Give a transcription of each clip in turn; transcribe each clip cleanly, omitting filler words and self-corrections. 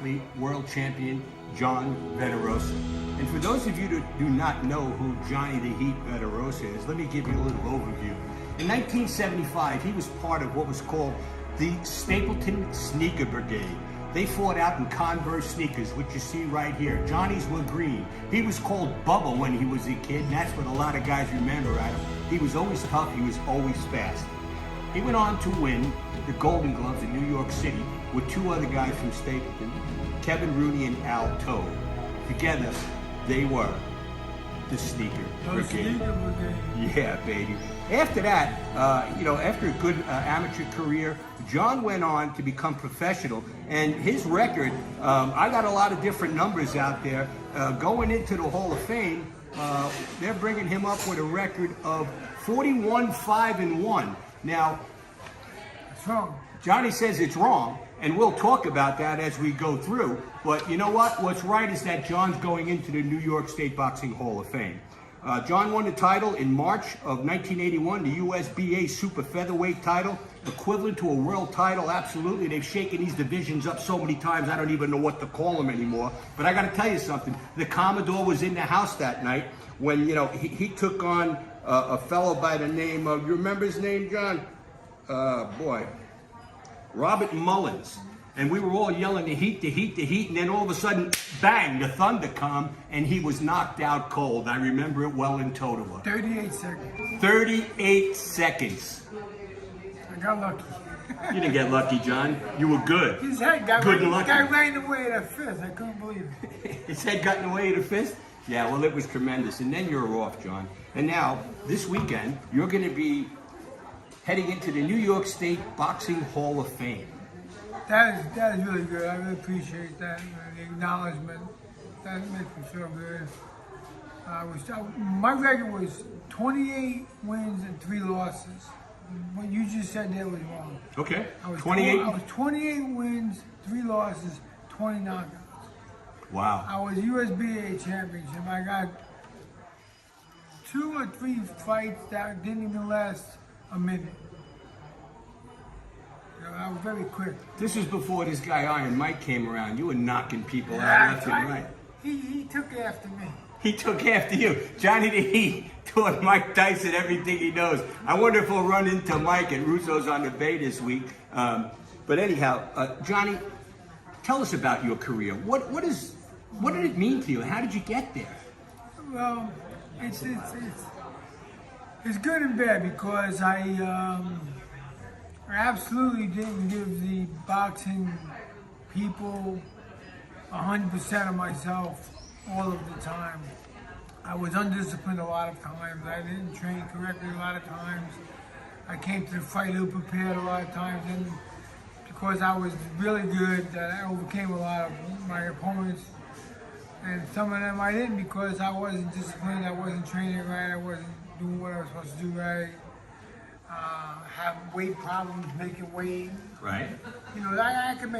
athlete, world champion, John Verderosa. And for those of you that do not know who Johnny the Heat Verderosa is, let me give you a little overview. In 1975, he was part of what was called the Stapleton Sneaker Brigade. They fought out in Converse sneakers, which you see right here. Johnny's were green. He was called Bubba when he was a kid, and that's what a lot of guys remember at him. He was always tough, he was always fast. He went on to win the Golden Gloves in New York City with two other guys from Stapleton, Kevin Rooney and Al Toad. Together, they were the Sneaker Brigade. Yeah, baby. After that, after a good amateur career, John went on to become professional, and his record, I got a lot of different numbers out there. Going into the Hall of Fame, they're bringing him up with a record of 41-5-1. Now, it's wrong. Johnny says it's wrong, and we'll talk about that as we go through. But you know what? What's right is that John's going into the New York State Boxing Hall of Fame. John won the title in March of 1981, the USBA Super Featherweight title, equivalent to a world title. Absolutely. They've shaken these divisions up so many times, I don't even know what to call them anymore. But I got to tell you something. The Commodore was in the house that night when, he took on a fellow by the name of, you remember his name, John? Robert Mullins. And we were all yelling, the Heat, the Heat, the Heat, and then all of a sudden, bang, the thunder come, and he was knocked out cold. I remember it well in total. 38 seconds. 38 seconds. I got lucky. You didn't get lucky, John. You were good. His head got good and lucky. Guy ran away at a fist. I couldn't believe it. His head got in the way of the fist? Yeah, well, it was tremendous. And then you're off, John. And now, this weekend, you're going to be heading into the New York State Boxing Hall of Fame. That is really good. I really appreciate that, the acknowledgement. That makes me feel good. My record was 28 wins and 3 losses. What you just said there was wrong. Okay. I was 28. I was 28 wins, 3 losses, 20 knockouts. Wow. I was USBA championship. I got 2 or 3 fights that didn't even last a minute. I was very quick. This was before this guy Iron Mike came around. You were knocking people out left and right. He took after me. He took after you. Johnny the Heat taught Mike Tyson everything he knows. I wonder if we'll run into Mike at Russo's on the Bay this week. But anyhow, Johnny, tell us about your career. What did it mean to you? How did you get there? Well, it's good and bad because I absolutely didn't give the boxing people 100% of myself all of the time. I was undisciplined a lot of times. I didn't train correctly a lot of times. I came to the fight ill prepared a lot of times, and because I was really good, I overcame a lot of my opponents. And some of them I didn't because I wasn't disciplined, I wasn't training right, I wasn't doing what I was supposed to do right. Have weight problems, making weight. Right. I can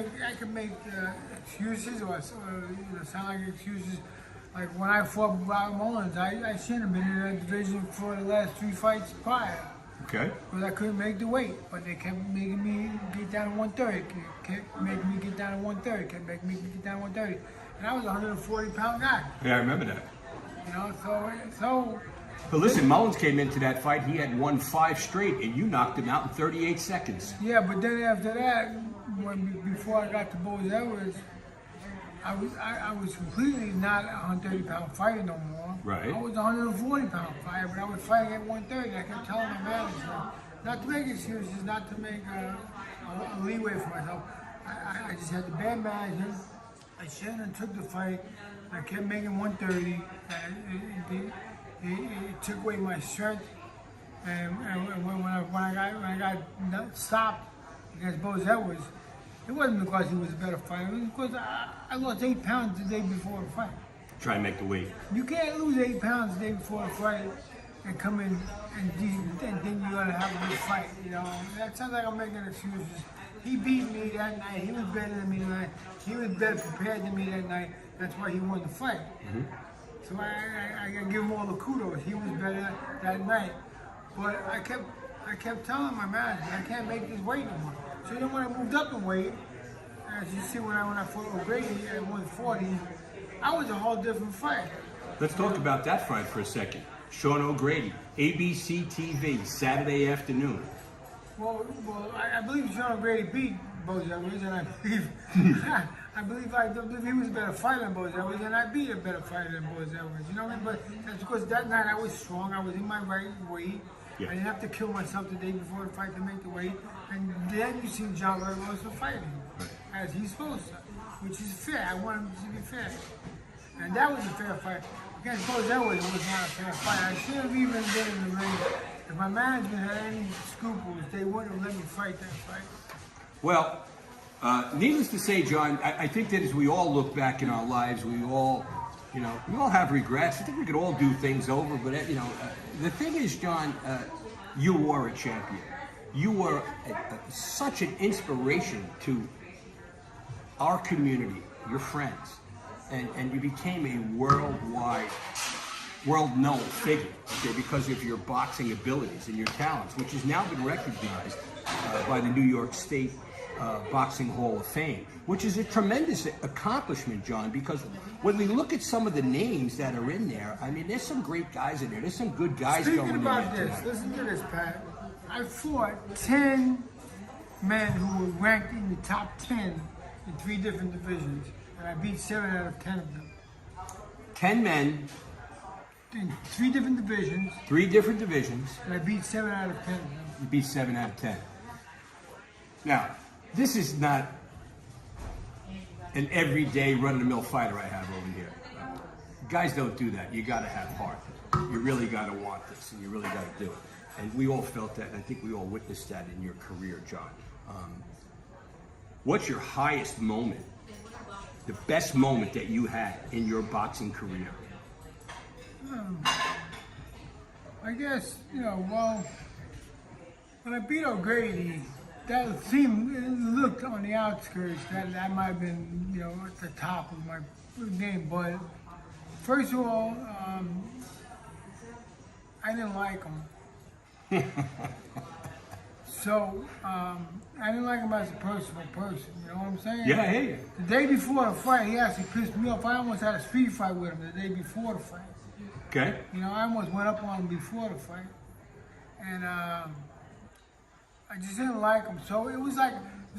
make excuses or sound like excuses. Like when I fought Bob Mullins, I shouldn't have been in that division for the last 3 fights prior. Okay. Because I couldn't make the weight, but they kept making me get down to 130. Kept making me get down to 130. Kept making me get down to 130. And I was a 140-pound guy. Yeah, I remember that. So. But listen, Mullins came into that fight, he had won 5 straight, and you knocked him out in 38 seconds. Yeah, but then after that, before I got to Bose Edwards, I was completely not a 130-pound fighter no more. Right. I was a 140-pound fighter, but I was fighting at 130. I kept telling my manager not to make excuses, not to make a leeway for myself. I just had the bad management. I shouldn't have took the fight. I kept making 130. It took away my strength, and when I got stopped against Bose Edwards, it wasn't because he was a better fighter. It was because I lost 8 pounds the day before the fight. Try and make the weight. You can't lose 8 pounds the day before the fight and come in and then you're gonna have a good fight. That sounds like I'm making excuses. He beat me that night. He was better than me tonight. He was better prepared than me that night. That's why he won the fight. Mm-hmm. So I give him all the kudos. He was better that night. But I kept telling my manager, I can't make this weight no more. So then when I moved up in weight, as you see, when I fought O'Grady at 140, I was a whole different fight. Let's talk about that fight for a second. Sean O'Grady, ABC TV, Saturday afternoon. Well, I believe Sean O'Grady beat Bozevich, and I believe he was a better fighter than Bozevich, and I beat a better fighter than Bozevich. You know what I mean? But that's because that night I was strong. I was in my right weight. Yeah. I didn't have to kill myself the day before the fight to make the weight. And then you see John Verderosa fighting as he's supposed to, which is fair. I want him to be fair, and that was a fair fight. Against Bozevich, it was not a fair fight. I should have even been in the ring. If my management had any scruples, they wouldn't have let me fight that fight. Well, needless to say, John, I think that as we all look back in our lives, we all have regrets. I think we could all do things over, but the thing is, John, you were a champion. You were such an inspiration to our community, your friends, and you became a world-known figure, okay, because of your boxing abilities and your talents, which has now been recognized by the New York State Boxing Hall of Fame, which is a tremendous accomplishment, John, because when we look at some of the names that are in there, I mean, there's some great guys in there. There's some good guys going in there. Speaking about this, listen to this, Pat. I fought 10 men who were ranked in the top 10 in 3 different divisions, and I beat 7 out of 10 of them. 10 men. In 3 different divisions. 3 different divisions. And I beat 7 out of 10 of them. You beat 7 out of 10. Now, this is not an everyday run-of-the-mill fighter I have over here. Guys don't do that. You got to have heart. You really got to want this, and you really got to do it. And we all felt that, and I think we all witnessed that in your career, John. What's your highest moment, the best moment that you had in your boxing career? I guess, well, when I beat O'Grady, that seemed, it looked on the outskirts that might have been, at the top of my game. But first of all, I didn't like him. So, I didn't like him as a personal person, you know what I'm saying? Yeah, I hear you. The day before the fight, he actually pissed me off. I almost had a street fight with him the day before the fight. Okay. I almost went up on him before the fight. And I just didn't like him. So it was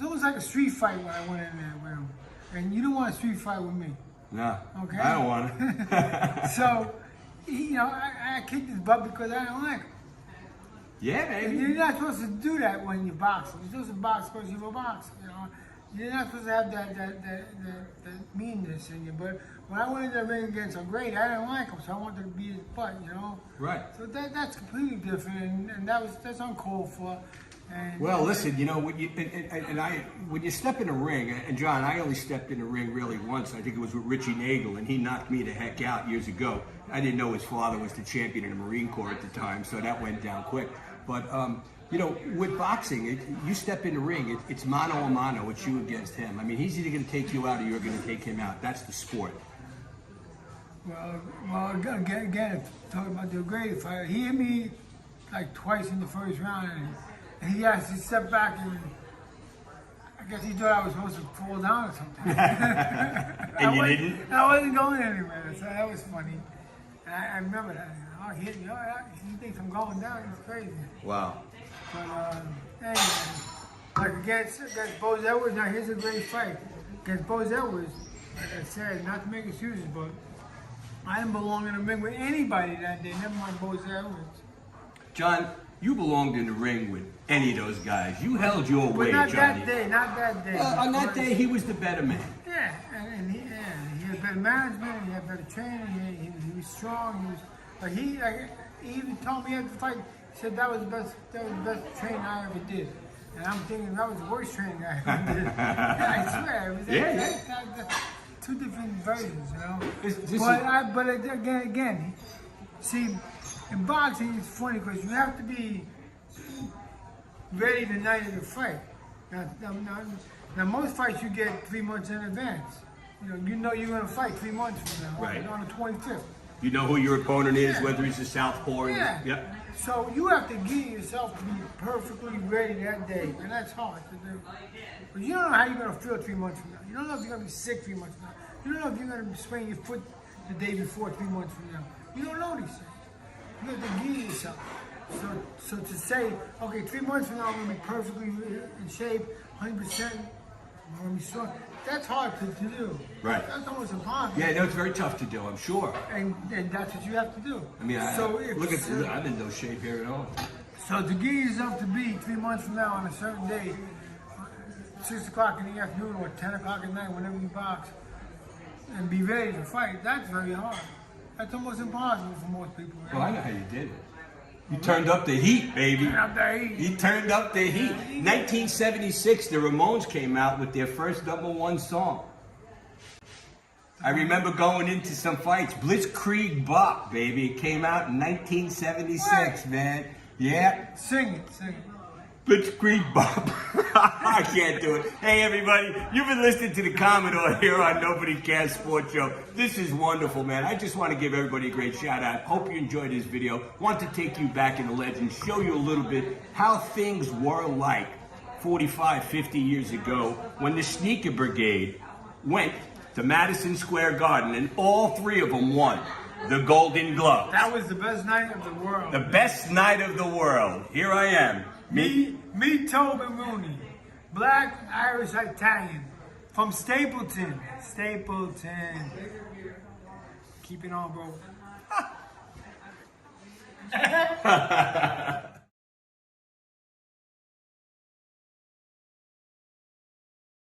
almost like a street fight when I went in there with him. And you don't want a street fight with me. No. Okay? I don't want it. So, I kicked his butt because I didn't like him. Yeah, And baby. you're not supposed to do that when you're boxing. You're supposed to box because you're a boxer, You're not supposed to have that meanness in you. But when I went into the ring against O'Grady, I didn't like him, so I wanted to beat his butt, Right. So that's completely different, and that's uncalled for. And Well, listen, when you step in the ring, and John, I only stepped in the ring really once. I think it was with Richie Nagel, and he knocked me the heck out years ago. I didn't know his father was the champion in the Marine Corps at the time, so that went down quick. But with boxing, you step in the ring, it's mano a mano. It's you against him. I mean, he's either going to take you out or you're going to take him out. That's the sport. Well, again, talking about the O'Grady fight, he hit me like twice in the first round, and he actually stepped back, and I guess he thought I was supposed to fall down or something. And you didn't? I wasn't going anywhere, so that was funny. And I remember that. He hit me. He thinks I'm going down. He's crazy. Wow. But anyway, like against Bozevich, now here's a great fight. Against Bozevich, like I said, not to make excuses, but I didn't belong in the ring with anybody that day, never mind Bozevich. John, you belonged in the ring with any of those guys. You held your weight, But Johnny. not that day. On that day, he was the better man. Yeah, and he had better management, he had better training, he was strong, he even told me after the fight, he said that was the best training I ever did. And I'm thinking that was the worst training I ever did. Yeah, I swear. It was two different versions, But again, see, in boxing it's funny because you have to be ready the night of the fight. Now most fights you get 3 months in advance. You know you're going to fight 3 months from now, right, on the 25th. You know who your opponent is, whether he's a southpaw or... Yeah. Yep. So you have to get yourself to be perfectly ready that day, and that's hard to do. But you don't know how you're going to feel 3 months from now. You don't know if you're going to be sick 3 months from now. You don't know if you're going to sprain your foot the day before 3 months from now. You don't know these things. You have to get yourself. So to say, okay, 3 months from now I'm going to be perfectly in shape, 100%, I'm going to be strong. That's hard to do. Right. That's almost impossible. Yeah, no, it's very tough to do, I'm sure. And that's what you have to do. I mean, I'm in no shape here at all. So to get yourself to be 3 months from now on a certain day, 6 o'clock in the afternoon or 10 o'clock at night, whenever you box, and be ready to fight, that's very hard. That's almost impossible for most people. Right? Well, I know how you did it. You turned up the heat, baby. You turned up the heat. 1976, the Ramones came out with their first #1 song. I remember going into some fights. Blitzkrieg Bop, baby. It came out in 1976, man. Yeah. Sing it. Blitzkrieg Bop. I can't do it. Hey, everybody. You've been listening to the Commodore here on Nobody Cares Sports Show. This is wonderful, man. I just want to give everybody a great shout out. Hope you enjoyed this video. Want to take you back in the legend, show you a little bit how things were like 45, 50 years ago when the Sneaker Brigade went to Madison Square Garden and all three of them won the Golden Glove. That was the best night of the world. The best night of the world. Here I am. Me, Tobin Mooney, Black, Irish, Italian, from Stapleton. Keep it on, bro.